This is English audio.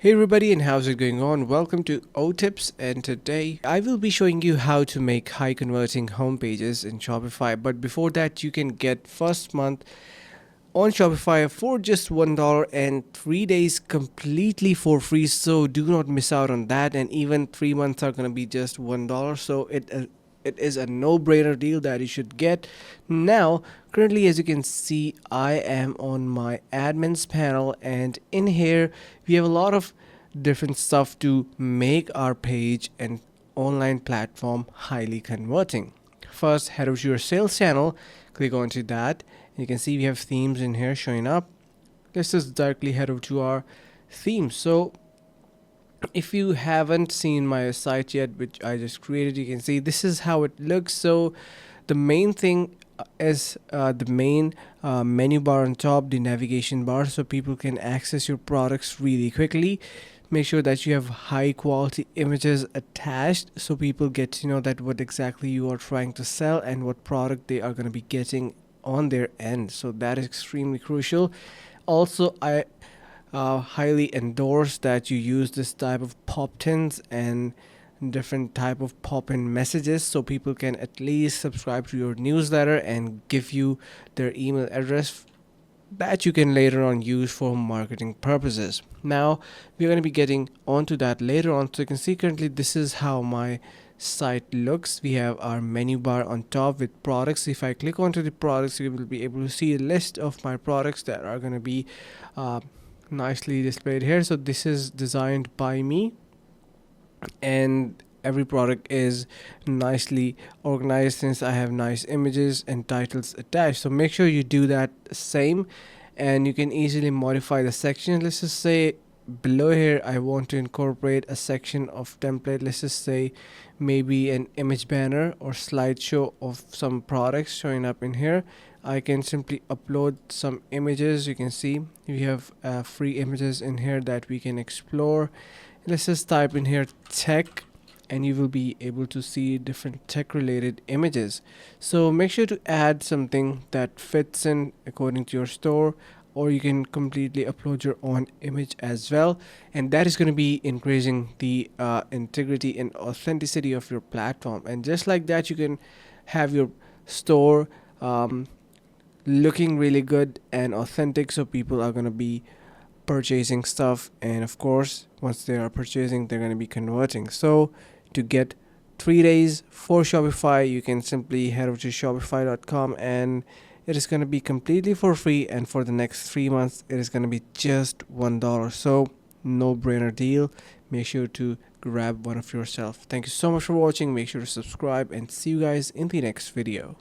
Hey everybody, and how's it going on? Welcome to O Tips, and today I will be showing you how to make high converting home pages in Shopify. But before that, you can get first month on Shopify for just $1 and 3 days completely for free. So do not miss out on that. And even 3 months are gonna be just $1. So it is a no-brainer deal that you should get. Now, currently, as you can see, I am on my admins panel, and in here we have a lot of different stuff to make our page and online platform highly converting. First, head over to your sales channel, click onto that. You can see we have themes in here showing up. Let's just directly head over to our themes. So if you haven't seen my site yet, which I just created, you can see this is how it looks. So the main thing is the main menu bar on top, the navigation bar, so people can access your products really quickly. Make sure that you have high quality images attached so people get to know that what exactly you are trying to sell and what product they are going to be getting on their end. So that is extremely crucial. Also, I highly endorse that you use this type of pop-ins and different type of pop-in messages so people can at least subscribe to your newsletter and give you their email address that you can later on use for marketing purposes. Now we're going to be getting onto that later on. So you can see currently this is how my site looks. We have our menu bar on top with products. If I click onto the products, you will be able to see a list of my products that are going to be nicely displayed here. So this is designed by me, and every product is nicely organized since I have nice images and titles attached. So make sure you do that same, and you can easily modify the section. Let's just say below here I want to incorporate a section of template. Let's just say maybe an image banner or slideshow of some products showing up in here. I can simply upload some images. You can see we have free images in here that we can explore. Let's just type in here tech, and you will be able to see different tech related images. So make sure to add something that fits in according to your store, or you can completely upload your own image as well, and that is going to be increasing the integrity and authenticity of your platform. And just like that, you can have your store looking really good and authentic, so people are going to be purchasing stuff, and of course once they are purchasing, they're going to be converting. So to get 3 days for Shopify, you can simply head over to shopify.com, and it is going to be completely for free, and for the next 3 months it is going to be just $1. So no brainer deal. Make sure to grab one of yourself. Thank you so much for watching. Make sure to subscribe, and see you guys in the next video.